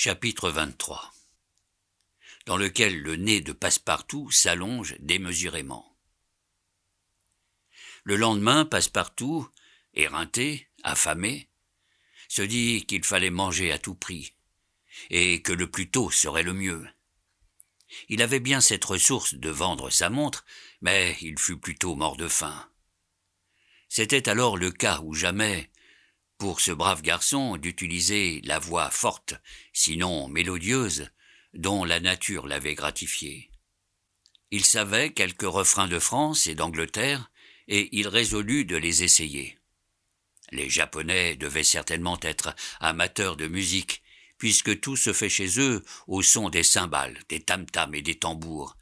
Chapitre 23 dans lequel le nez de Passepartout s'allonge démesurément. Le lendemain, Passepartout, éreinté, affamé, se dit qu'il fallait manger à tout prix, et que le plus tôt serait le mieux. Il avait bien cette ressource de vendre sa montre, mais il fut plutôt mort de faim. C'était alors le cas ou jamais, pour ce brave garçon, d'utiliser la voix forte, sinon mélodieuse, dont la nature l'avait gratifié. Il savait quelques refrains de France et d'Angleterre, et il résolut de les essayer. Les Japonais devaient certainement être amateurs de musique, puisque tout se fait chez eux au son des cymbales, des tam-tams et des tambours,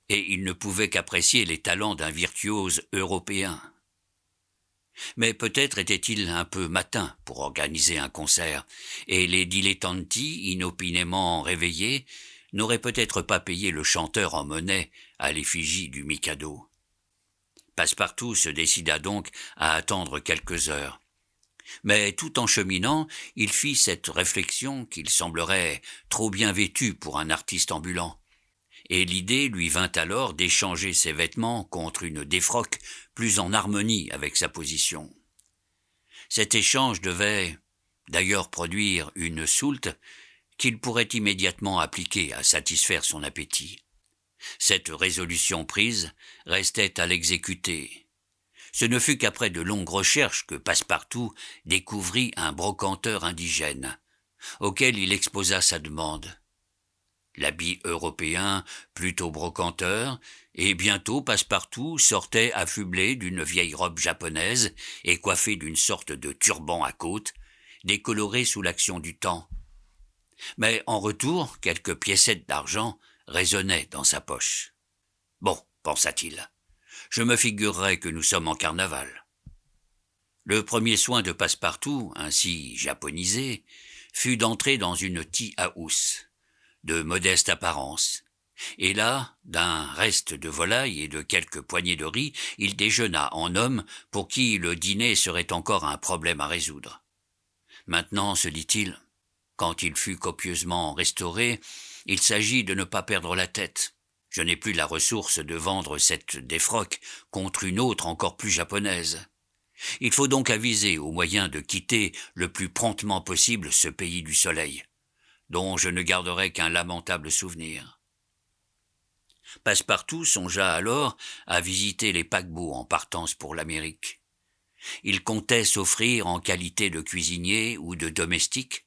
et ils ne pouvaient qu'apprécier les talents d'un virtuose européen. Mais peut-être était-il un peu matin pour organiser un concert, et les dilettanti, inopinément réveillés, n'auraient peut-être pas payé le chanteur en monnaie à l'effigie du Mikado. Passepartout se décida donc à attendre quelques heures. Mais tout en cheminant, il fit cette réflexion qu'il semblerait trop bien vêtu pour un artiste ambulant. Et l'idée lui vint alors d'échanger ses vêtements contre une défroque plus en harmonie avec sa position. Cet échange devait d'ailleurs produire une soulte qu'il pourrait immédiatement appliquer à satisfaire son appétit. Cette résolution prise, restait à l'exécuter. Ce ne fut qu'après de longues recherches que Passepartout découvrit un brocanteur indigène, auquel il exposa sa demande. L'habit européen plut au brocanteur, et bientôt Passepartout sortait affublé d'une vieille robe japonaise et coiffé d'une sorte de turban à côtes, décoloré sous l'action du temps. Mais en retour, quelques piécettes d'argent résonnaient dans sa poche. « Bon, pensa-t-il, je me figurerai que nous sommes en carnaval. » Le premier soin de Passepartout, ainsi japonisé, fut d'entrer dans une tea house, de modeste apparence, et là, d'un reste de volaille et de quelques poignées de riz, il déjeuna en homme pour qui le dîner serait encore un problème à résoudre. Maintenant, se dit-il, quand il fut copieusement restauré, il s'agit de ne pas perdre la tête. Je n'ai plus la ressource de vendre cette défroque contre une autre encore plus japonaise. Il faut donc aviser au moyen de quitter le plus promptement possible ce pays du soleil, dont je ne garderai qu'un lamentable souvenir. Passepartout songea alors à visiter les paquebots en partance pour l'Amérique. Il comptait s'offrir en qualité de cuisinier ou de domestique,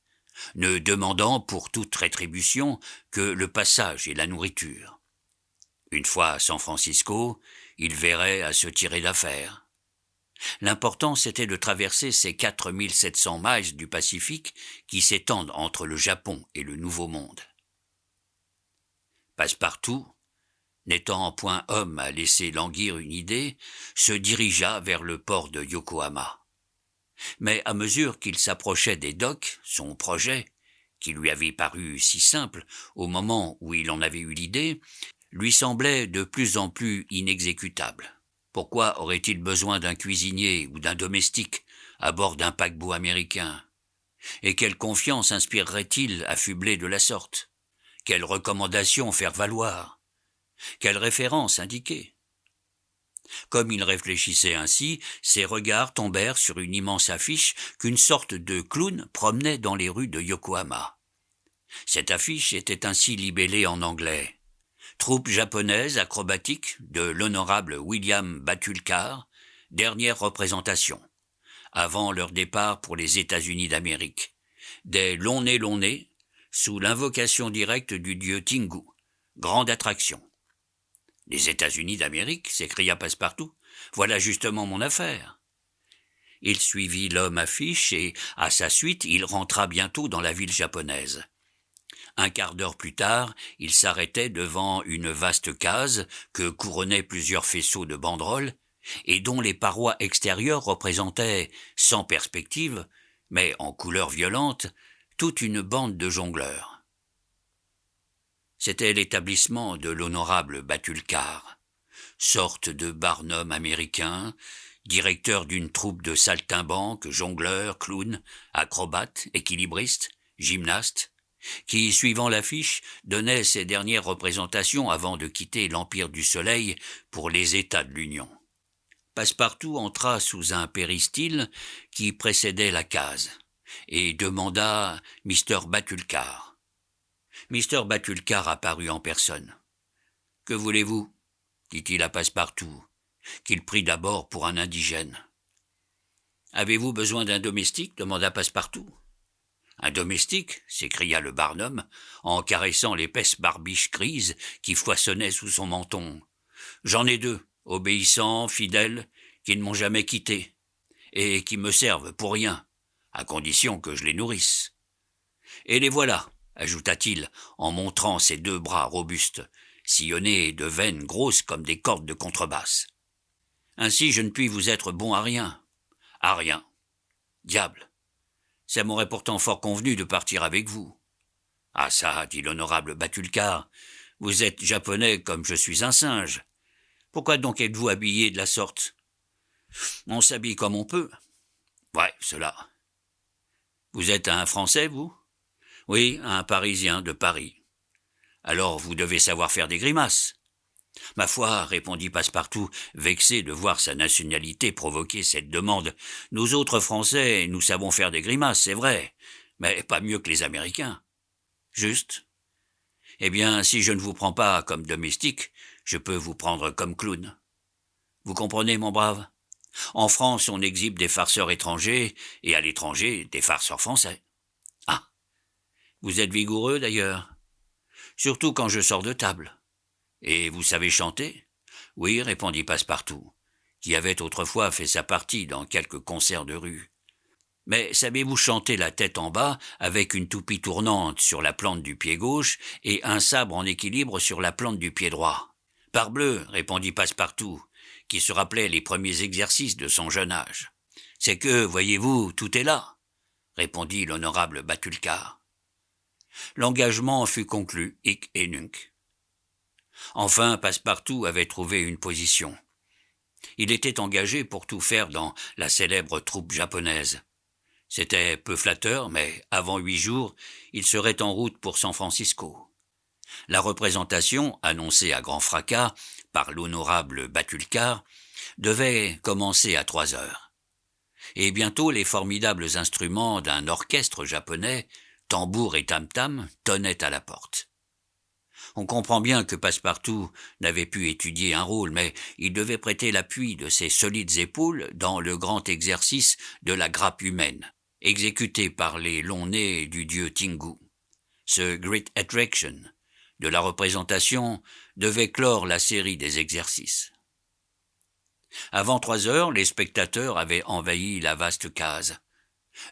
ne demandant pour toute rétribution que le passage et la nourriture. Une fois à San Francisco, il verrait à se tirer d'affaire. L'important c'était de traverser ces 4700 miles du Pacifique qui s'étendent entre le Japon et le Nouveau Monde. Passepartout, n'étant point homme à laisser languir une idée, se dirigea vers le port de Yokohama. Mais à mesure qu'il s'approchait des docks, son projet, qui lui avait paru si simple au moment où il en avait eu l'idée, lui semblait de plus en plus inexécutable. Pourquoi aurait-il besoin d'un cuisinier ou d'un domestique à bord d'un paquebot américain? Et quelle confiance inspirerait-il affublé de la sorte? Quelle recommandation faire valoir? Quelle référence indiquer? Comme il réfléchissait ainsi, ses regards tombèrent sur une immense affiche qu'une sorte de clown promenait dans les rues de Yokohama. Cette affiche était ainsi libellée en anglais. Troupe japonaise acrobatique de l'honorable William Batulcar, dernière représentation, avant leur départ pour les États-Unis d'Amérique. Des longs nez, sous l'invocation directe du dieu Tingu, grande attraction. Les États-Unis d'Amérique, s'écria Passepartout, voilà justement mon affaire. Il suivit l'homme affiche et, à sa suite, il rentra bientôt dans la ville japonaise. Un quart d'heure plus tard, il s'arrêtait devant une vaste case que couronnaient plusieurs faisceaux de banderoles et dont les parois extérieures représentaient, sans perspective, mais en couleurs violentes, toute une bande de jongleurs. C'était l'établissement de l'honorable Batulcar, sorte de Barnum américain, directeur d'une troupe de saltimbanques, jongleurs, clowns, acrobates, équilibristes, gymnastes, qui, suivant l'affiche, donnait ses dernières représentations avant de quitter l'Empire du Soleil pour les États de l'Union. Passepartout entra sous un péristyle qui précédait la case et demanda Mr. Batulcar. Mr. Batulcar apparut en personne. « Que voulez-vous » dit-il à Passepartout, qu'il prit d'abord pour un indigène. « Avez-vous besoin d'un domestique » demanda Passepartout. « Un domestique » s'écria le Barnum, en caressant l'épaisse barbiche grise qui foisonnait sous son menton. « J'en ai deux, obéissants, fidèles, qui ne m'ont jamais quitté, et qui me servent pour rien, à condition que je les nourrisse. Et les voilà, ajouta-t-il, en montrant ses deux bras robustes, sillonnés de veines grosses comme des cordes de contrebasse. Ainsi je ne puis vous être bon à rien. À rien. Diable. Ça m'aurait pourtant fort convenu de partir avec vous. Ah ça, dit l'honorable Batulcar, vous êtes japonais comme je suis un singe. Pourquoi donc êtes-vous habillé de la sorte? On s'habille comme on peut. Ouais, cela. Vous êtes un Français, vous? Oui, un Parisien de Paris. Alors vous devez savoir faire des grimaces. Ma foi, répondit Passepartout, vexé de voir sa nationalité provoquer cette demande. Nous autres Français, nous savons faire des grimaces, c'est vrai, mais pas mieux que les Américains. Juste. Eh bien, si je ne vous prends pas comme domestique, je peux vous prendre comme clown. Vous comprenez, mon brave? En France, on exhibe des farceurs étrangers, et à l'étranger, des farceurs français. Ah, vous êtes vigoureux, d'ailleurs. Surtout quand je sors de table. Et vous savez chanter? Oui, répondit Passepartout, qui avait autrefois fait sa partie dans quelques concerts de rue. Mais savez-vous chanter la tête en bas avec une toupie tournante sur la plante du pied gauche et un sabre en équilibre sur la plante du pied droit? Parbleu, répondit Passepartout, qui se rappelait les premiers exercices de son jeune âge. C'est que, voyez-vous, tout est là, répondit l'honorable Batulcar. L'engagement fut conclu, hic et nunc. Enfin, Passepartout avait trouvé une position. Il était engagé pour tout faire dans la célèbre troupe japonaise. C'était peu flatteur, mais avant 8 jours, il serait en route pour San Francisco. La représentation, annoncée à grand fracas par l'honorable Batulcar, devait commencer à 3 heures. Et bientôt les formidables instruments d'un orchestre japonais, tambour et tam-tam, tonnaient à la porte. On comprend bien que Passepartout n'avait pu étudier un rôle, mais il devait prêter l'appui de ses solides épaules dans le grand exercice de la grappe humaine, exécuté par les longs nez du dieu Tingu. Ce Great Attraction de la représentation devait clore la série des exercices. Avant 3 heures, les spectateurs avaient envahi la vaste case.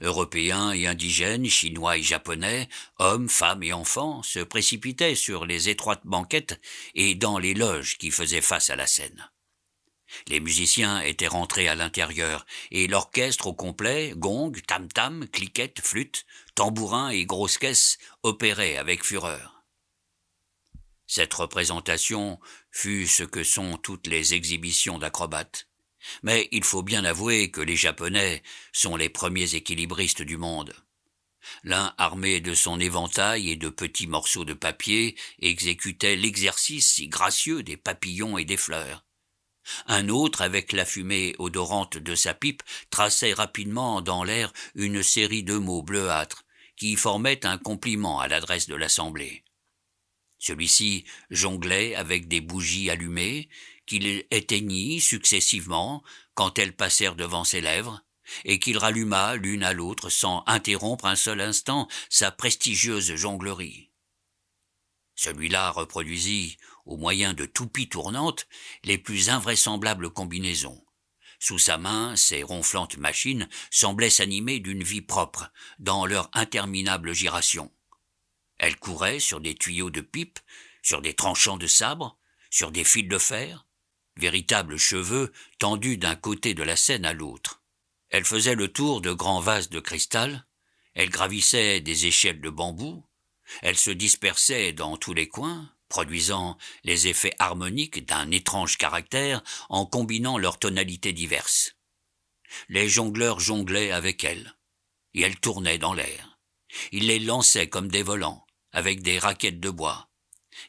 Européens et indigènes, Chinois et Japonais, hommes, femmes et enfants se précipitaient sur les étroites banquettes et dans les loges qui faisaient face à la scène. Les musiciens étaient rentrés à l'intérieur, et l'orchestre au complet, gong, tam-tam, cliquettes, flûtes, tambourins et grosses caisses opérait avec fureur. Cette représentation fut ce que sont toutes les exhibitions d'acrobates. Mais il faut bien avouer que les Japonais sont les premiers équilibristes du monde. L'un, armé de son éventail et de petits morceaux de papier, exécutait l'exercice si gracieux des papillons et des fleurs. Un autre, avec la fumée odorante de sa pipe, traçait rapidement dans l'air une série de mots bleuâtres qui formaient un compliment à l'adresse de l'assemblée. Celui-ci jonglait avec des bougies allumées, qu'il éteignit successivement quand elles passèrent devant ses lèvres, et qu'il ralluma l'une à l'autre sans interrompre un seul instant sa prestigieuse jonglerie. Celui-là reproduisit, au moyen de toupies tournantes, les plus invraisemblables combinaisons. Sous sa main, ces ronflantes machines semblaient s'animer d'une vie propre, dans leur interminable giration. Elles couraient sur des tuyaux de pipe, sur des tranchants de sabre, sur des fils de fer, véritables cheveux tendus d'un côté de la scène à l'autre. Elles faisaient le tour de grands vases de cristal, elles gravissaient des échelles de bambou, elles se dispersaient dans tous les coins, produisant les effets harmoniques d'un étrange caractère en combinant leurs tonalités diverses. Les jongleurs jonglaient avec elles, et elles tournaient dans l'air. Ils les lançaient comme des volants, avec des raquettes de bois.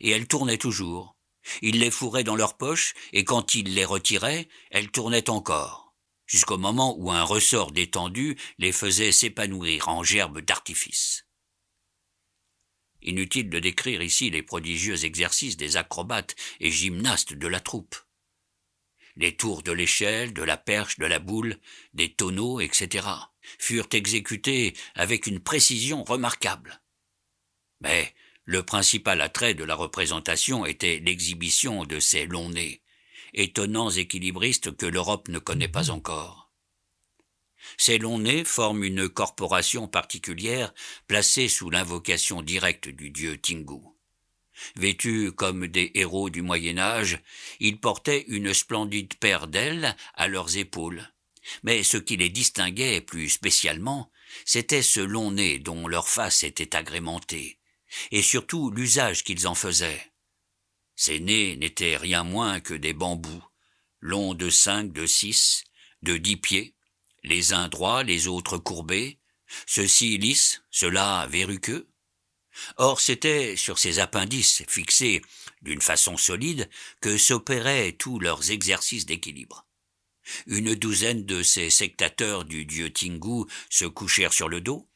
Et elles tournaient toujours. Ils les fourraient dans leur poche, et quand ils les retiraient, elles tournaient encore, jusqu'au moment où un ressort détendu les faisait s'épanouir en gerbes d'artifice. Inutile de décrire ici les prodigieux exercices des acrobates et gymnastes de la troupe. Les tours de l'échelle, de la perche, de la boule, des tonneaux, etc., furent exécutés avec une précision remarquable. Mais le principal attrait de la représentation était l'exhibition de ces longs nez, étonnants équilibristes que l'Europe ne connaît pas encore. Ces longs nez forment une corporation particulière placée sous l'invocation directe du dieu Tingu. Vêtus comme des héros du Moyen-Âge, ils portaient une splendide paire d'ailes à leurs épaules. Mais ce qui les distinguait plus spécialement, c'était ce long nez dont leur face était agrémentée, et surtout l'usage qu'ils en faisaient. Ces nez n'étaient rien moins que des bambous, longs de 5, de 6, de 10 pieds, les uns droits, les autres courbés, ceux-ci lisses, ceux-là verruqueux. Or c'était sur ces appendices fixés d'une façon solide que s'opéraient tous leurs exercices d'équilibre. Une douzaine de ces sectateurs du dieu Tingu se couchèrent sur le dos,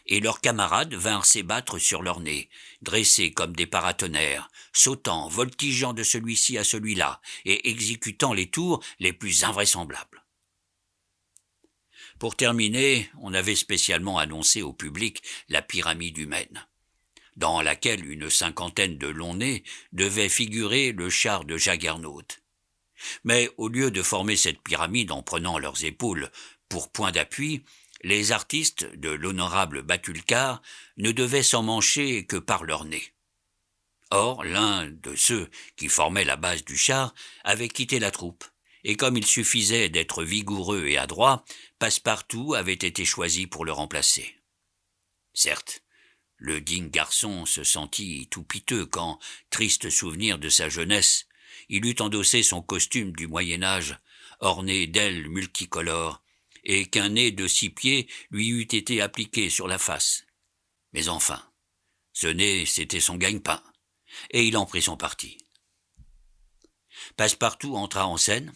et leurs camarades vinrent s'ébattre sur leur nez, dressés comme des paratonnerres, sautant, voltigeant de celui-ci à celui-là, et exécutant les tours les plus invraisemblables. Pour terminer, on avait spécialement annoncé au public la pyramide humaine, dans laquelle une cinquantaine de longs nez devait figurer le char de Jaggernaut. Mais au lieu de former cette pyramide en prenant leurs épaules pour point d'appui, les artistes de l'honorable Batulcar ne devaient s'emmancher que par leur nez. Or, l'un de ceux qui formaient la base du char avait quitté la troupe, et comme il suffisait d'être vigoureux et adroit, Passepartout avait été choisi pour le remplacer. Certes, le digne garçon se sentit tout piteux quand, triste souvenir de sa jeunesse, il eut endossé son costume du Moyen-Âge, orné d'ailes multicolores, et qu'un nez de 6 pieds lui eût été appliqué sur la face. Mais enfin, ce nez, c'était son gagne-pain, et il en prit son parti. Passepartout entra en scène,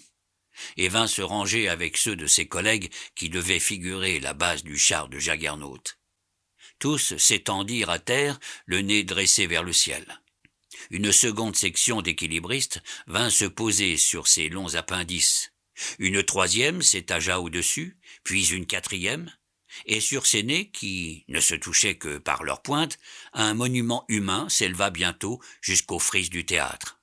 et vint se ranger avec ceux de ses collègues qui devaient figurer la base du char de Jaggernaut. Tous s'étendirent à terre, le nez dressé vers le ciel. Une seconde section d'équilibristes vint se poser sur ces longs appendices. Une troisième s'étagea au-dessus, puis une quatrième, et sur ces nez, qui ne se touchaient que par leurs pointes, un monument humain s'éleva bientôt jusqu'aux frises du théâtre.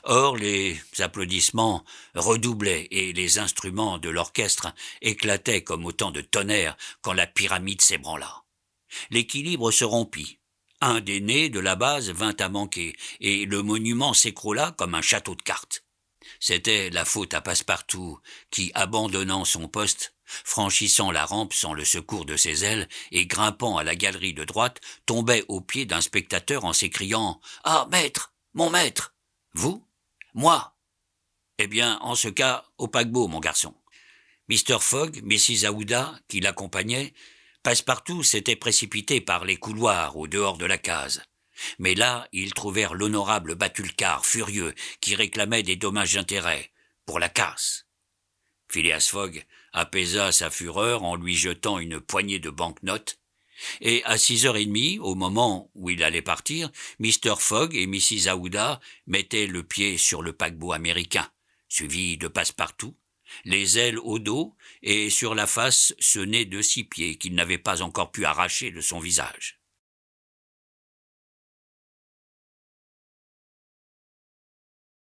Or, les applaudissements redoublaient et les instruments de l'orchestre éclataient comme autant de tonnerres quand la pyramide s'ébranla. L'équilibre se rompit. Un des nez de la base vint à manquer, et le monument s'écroula comme un château de cartes. C'était la faute à Passepartout, qui, abandonnant son poste, franchissant la rampe sans le secours de ses ailes et grimpant à la galerie de droite, tombait aux pieds d'un spectateur en s'écriant « Ah, maître, mon maître !»« Vous ? Moi ?»« Eh bien, en ce cas, au paquebot, mon garçon. » Mr. Fogg, Mrs. Aouda, qui l'accompagnaient, Passepartout s'était précipité par les couloirs au dehors de la case. Mais là, ils trouvèrent l'honorable Batulcar furieux qui réclamait des dommages d'intérêt pour la casse. Phileas Fogg apaisa sa fureur en lui jetant une poignée de bank-notes, et à 6h30, au moment où il allait partir, Mr. Fogg et Mrs. Aouda mettaient le pied sur le paquebot américain, suivi de Passepartout, les ailes au dos et sur la face ce nez de 6 pieds qu'il n'avait pas encore pu arracher de son visage.